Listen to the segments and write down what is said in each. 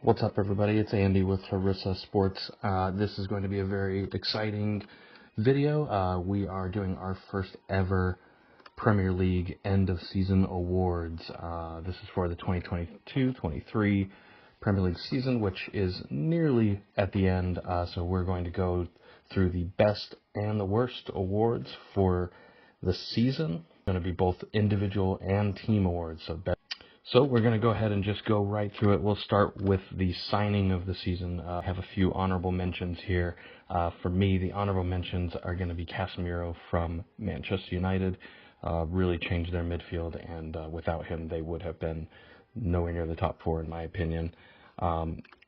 What's up, everybody? It's Andy with Harissa Sports. This is going to be a very exciting video. We are doing our first ever Premier League end of season awards. This is for the 2022-23 Premier League season, which is nearly at the end. So we're going to go through the best and the worst awards for the season. Going to be both individual and team awards. So we're going to go ahead and just go right through it. We'll start with the signing of the season. I have a few honorable mentions here. For me, the honorable mentions are going to be Casemiro from Manchester United. Really changed their midfield, and without him, they would have been nowhere near the top four, in my opinion.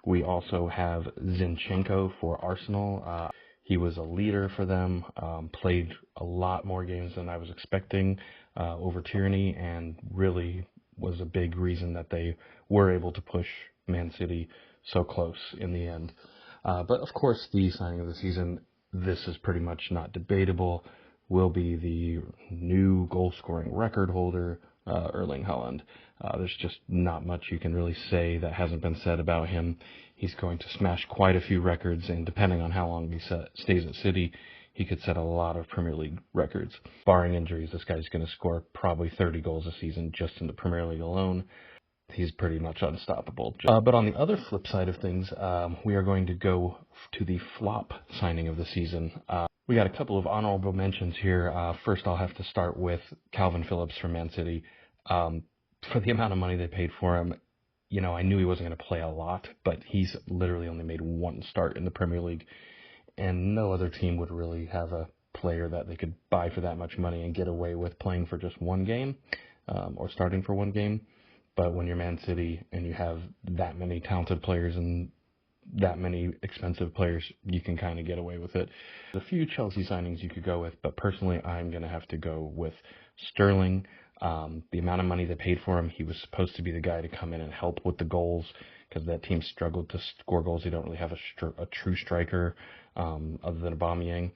We also have Zinchenko for Arsenal. He was a leader for them, played a lot more games than I was expecting over Tierney, and really was a big reason that they were able to push Man City so close in the end. But of course, the signing of the season, this is pretty much not debatable, will be the new goal-scoring record holder, Erling Haaland. There's just not much you can really say that hasn't been said about him. He's going to smash quite a few records, and depending on how long he stays at City, he could set a lot of Premier League records. Barring injuries, this guy's going to score probably 30 goals a season just in the Premier League alone. He's pretty much unstoppable. But on the other flip side of things, we are going to go to the flop signing of the season. We got a couple of honorable mentions here. First, I'll have to start with Calvin Phillips from Man City. For the amount of money they paid for him, I knew he wasn't going to play a lot, but he's literally only made one start in the Premier League, and no other team would really have a player that they could buy for that much money and get away with playing for just one game, or starting for one game. But when you're Man City and you have that many talented players and that many expensive players, you can kind of get away with it. There's a few Chelsea signings you could go with, but personally I'm going to have to go with Sterling. The amount of money they paid for him, he was supposed to be the guy to come in and help with the goals, because that team struggled to score goals. They don't really have a true striker other than Aubameyang.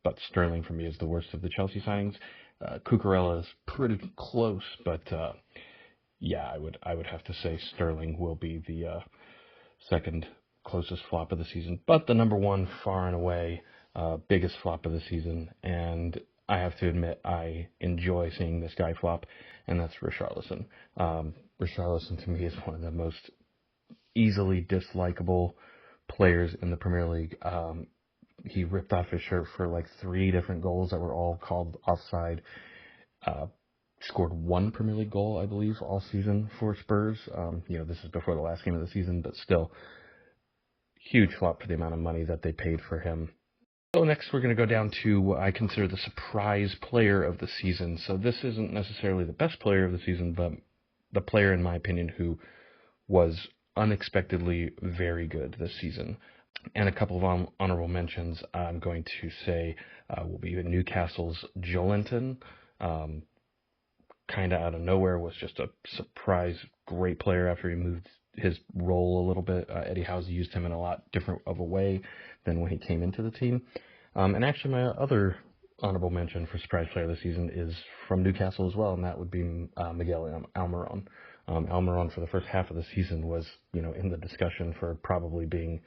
But Sterling, for me, is the worst of the Chelsea signings. Cucurella is pretty close, but yeah, I would have to say Sterling will be the second closest flop of the season. But the number one, far and away, biggest flop of the season, and I have to admit I enjoy seeing this guy flop, and that's Richarlison. Richarlison, to me, is one of the most easily dislikable players in the Premier League. He ripped off his shirt for like 3 different goals that were all called offside. Scored 1 Premier League goal, I believe, all season for Spurs. This is before the last game of the season, but still, huge flop for the amount of money that they paid for him. So next we're going to go down to what I consider the surprise player of the season. So this isn't necessarily the best player of the season, but the player, in my opinion, who was unexpectedly very good this season. And a couple of honorable mentions I'm going to say will be Newcastle's Joelinton. Kind of out of nowhere, was just a surprise great player after he moved his role a little bit. Eddie Howe used him in a lot different of a way than when he came into the team. And actually, my other honorable mention for surprise player of the season is from Newcastle as well, and that would be Miguel Almiron. Almiron, for the first half of the season, was in the discussion for probably being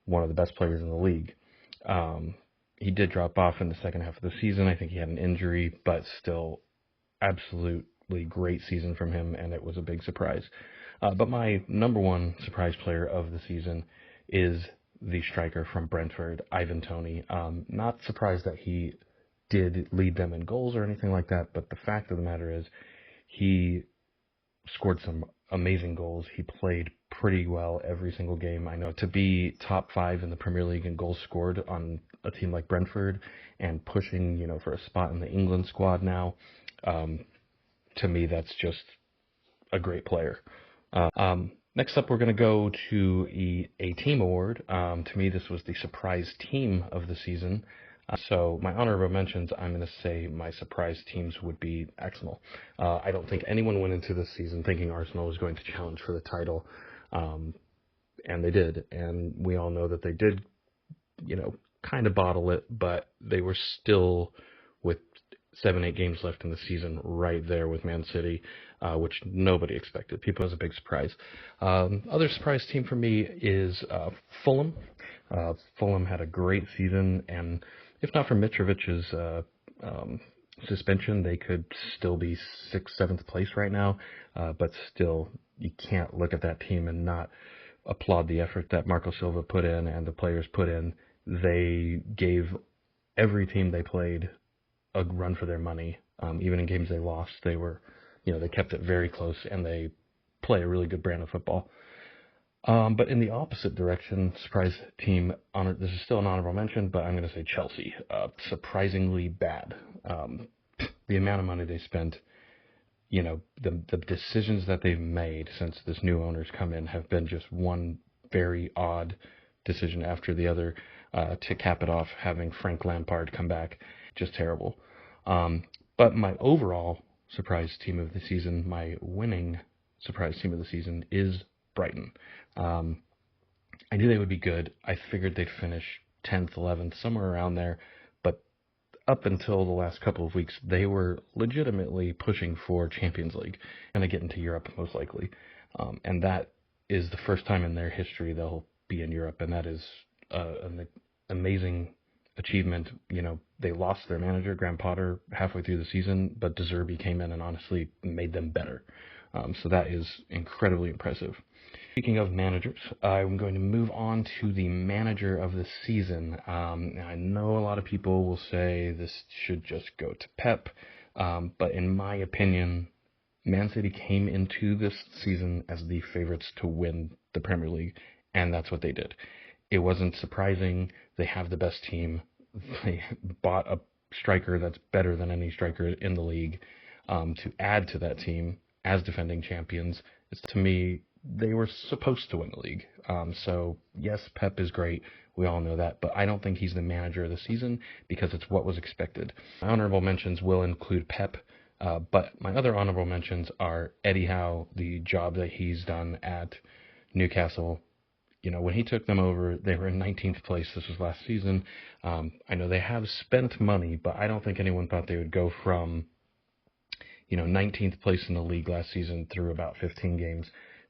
one of the best players in the league. He did drop off in the second half of the season. I think he had an injury, but still, absolutely great season from him, and it was a big surprise. But my number one surprise player of the season is the striker from Brentford, Ivan Toney. Not surprised that he did lead them in goals or anything like that, but the fact of the matter is he scored some amazing goals. He played pretty well every single game. I know to be top 5 in the Premier League in goals scored on a team like Brentford and pushing, for a spot in the England squad now, to me, that's just a great player. Next up, we're going to go to a team award. To me, this was the surprise team of the season. So my honorable mentions, I'm going to say my surprise teams would be Arsenal. I don't think anyone went into this season thinking Arsenal was going to challenge for the title, and they did. And we all know that they did, kind of bottle it, but they were still, with 7-8 games left in the season right there with Man City, which nobody expected. People, it was a big surprise. Other surprise team for me is Fulham. Fulham had a great season, and if not for Mitrovic's suspension, they could still be 6th, 7th place right now. But still, you can't look at that team and not applaud the effort that Marco Silva put in and the players put in. They gave every team they played a run for their money. Even in games they lost, they kept it very close, and they play a really good brand of football. But in the opposite direction, surprise team, this is still an honorable mention, but I'm going to say Chelsea. Surprisingly bad. The amount of money they spent, the decisions that they've made since this new owner's come in have been just one very odd decision after the other. To cap it off, having Frank Lampard come back, just terrible. But my overall surprise team of the season, my winning surprise team of the season, is Brighton. I knew they would be good. I figured they'd finish 10th, 11th, somewhere around there. But up until the last couple of weeks, they were legitimately pushing for Champions League, and to get into Europe most likely. And that is the first time in their history they'll be in Europe, and that is an amazing achievement. They lost their manager, Graham Potter, halfway through the season, but De Zerbi came in and honestly made them better. So that is incredibly impressive. Speaking of managers, I'm going to move on to the manager of the season. I know a lot of people will say this should just go to Pep, but in my opinion, Man City came into this season as the favorites to win the Premier League, and that's what they did. It wasn't surprising. They have the best team. They bought a striker that's better than any striker in the league to add to that team as defending champions. To me, they were supposed to win the league. So, yes, Pep is great. We all know that. But I don't think he's the manager of the season because it's what was expected. My honorable mentions will include Pep. But my other honorable mentions are Eddie Howe, the job that he's done at Newcastle. When he took them over, they were in 19th place. This was last season. I know they have spent money, but I don't think anyone thought they would go from, 19th place in the league last season through about 15 games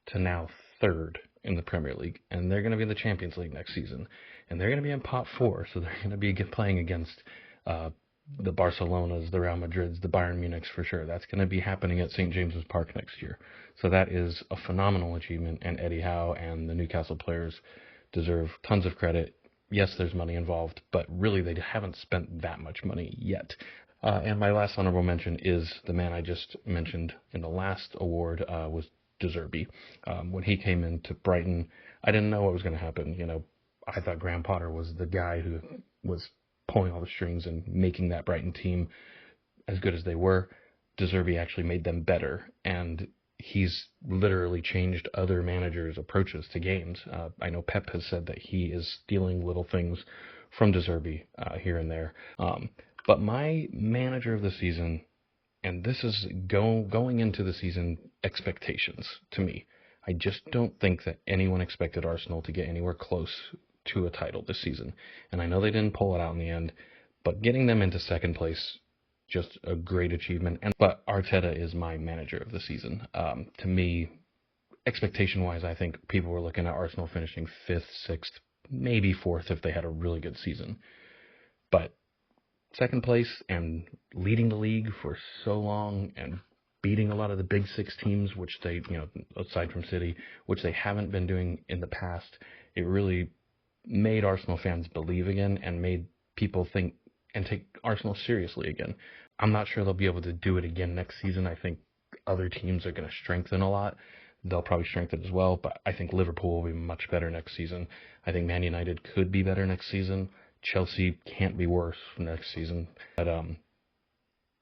to now 3rd in the Premier League. And they're going to be in the Champions League next season. And they're going to be in pot 4, so they're going to be playing against the Barcelonas, the Real Madrids, the Bayern Munichs for sure. That's going to be happening at St. James's Park next year. So that is a phenomenal achievement, and Eddie Howe and the Newcastle players deserve tons of credit. Yes, there's money involved, but really they haven't spent that much money yet. And my last honorable mention is the man I just mentioned in the last award, was De Zerbi. When he came into Brighton, I didn't know what was going to happen. I thought Graham Potter was the guy who was pulling all the strings and making that Brighton team as good as they were. De Zerbi actually made them better, and he's literally changed other managers' approaches to games. I know Pep has said that he is stealing little things from De Zerbi here and there. But my manager of the season, and this is going into the season expectations to me, I just don't think that anyone expected Arsenal to get anywhere close to a title this season. And I know they didn't pull it out in the end, but getting them into 2nd place, just a great achievement. But Arteta is my manager of the season. To me, expectation-wise, I think people were looking at Arsenal finishing 5th, 6th, maybe 4th if they had a really good season. But 2nd place and leading the league for so long and beating a lot of the big 6 teams, which they, aside from City, which they haven't been doing in the past, it really made Arsenal fans believe again and made people think and take Arsenal seriously again. I'm not sure they'll be able to do it again next season. I think other teams are going to strengthen a lot. They'll probably strengthen as well, but I think Liverpool will be much better next season. I think Man United could be better next season. Chelsea can't be worse next season. But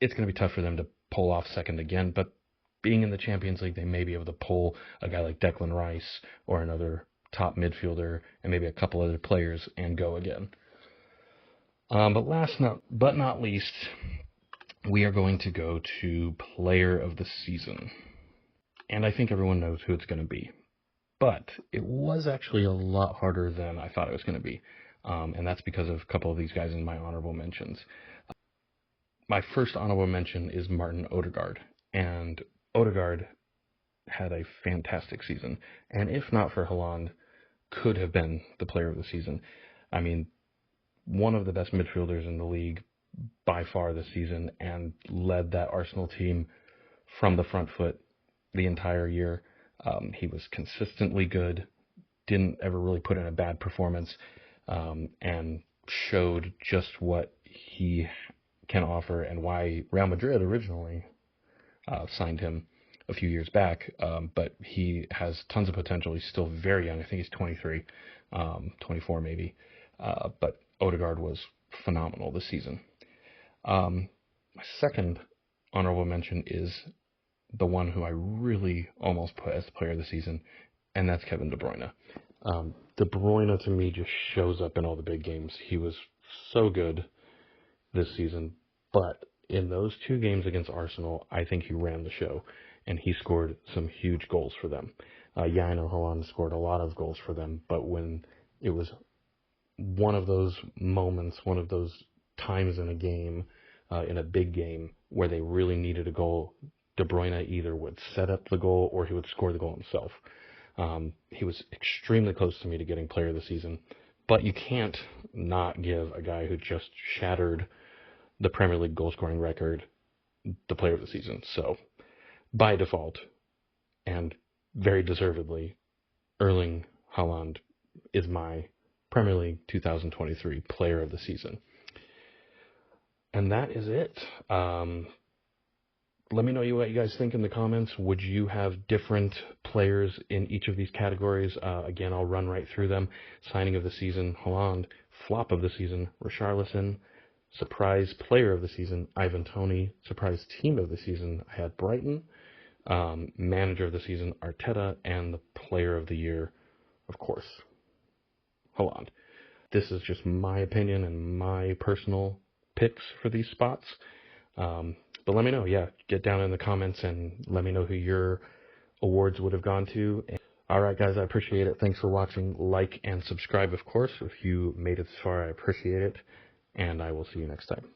it's going to be tough for them to pull off 2nd again. But being in the Champions League, they may be able to pull a guy like Declan Rice or another top midfielder and maybe a couple other players and go again. But last but not least, we are going to go to Player of the Season. And I think everyone knows who it's going to be. But it was actually a lot harder than I thought it was going to be. And that's because of a couple of these guys in my honorable mentions. My first honorable mention is Martin Odegaard, and Odegaard had a fantastic season, and if not for Haaland, could have been the player of the season. I mean, one of the best midfielders in the league by far this season, and led that Arsenal team from the front foot the entire year. He was consistently good, didn't ever really put in a bad performance, and showed just what he can offer and why Real Madrid originally signed him a few years back. But he has tons of potential. He's still very young. I think he's 23, 24 maybe. But Odegaard was phenomenal this season. My second honorable mention is the one who I really almost put as the player of the season, and that's Kevin De Bruyne. De Bruyne, to me, just shows up in all the big games. He was so good this season, but in those 2 games against Arsenal, I think he ran the show, and he scored some huge goals for them. I know Haaland scored a lot of goals for them, but when it was one of those moments, one of those times in a game, in a big game, where they really needed a goal, De Bruyne either would set up the goal or he would score the goal himself. He was extremely close to me to getting player of the season, but you can't not give a guy who just shattered the Premier League goal scoring record the player of the season. So by default, and very deservedly, Erling Haaland is my Premier League 2023 player of the season. And that is it. Let me know what you guys think in the comments. Would you have different players in each of these categories? Again, I'll run right through them. Signing of the season, Haaland. Flop of the season, Richarlison. Surprise player of the season, Ivan Toney. Surprise team of the season, I had Brighton. Manager of the season, Arteta. And the player of the year, of course, Haaland. This is just my opinion and my personal picks for these spots. But let me know, get down in the comments and let me know who your awards would have gone to. All right, guys, I appreciate it. Thanks for watching. Like and subscribe, of course. If you made it this far, I appreciate it. And I will see you next time.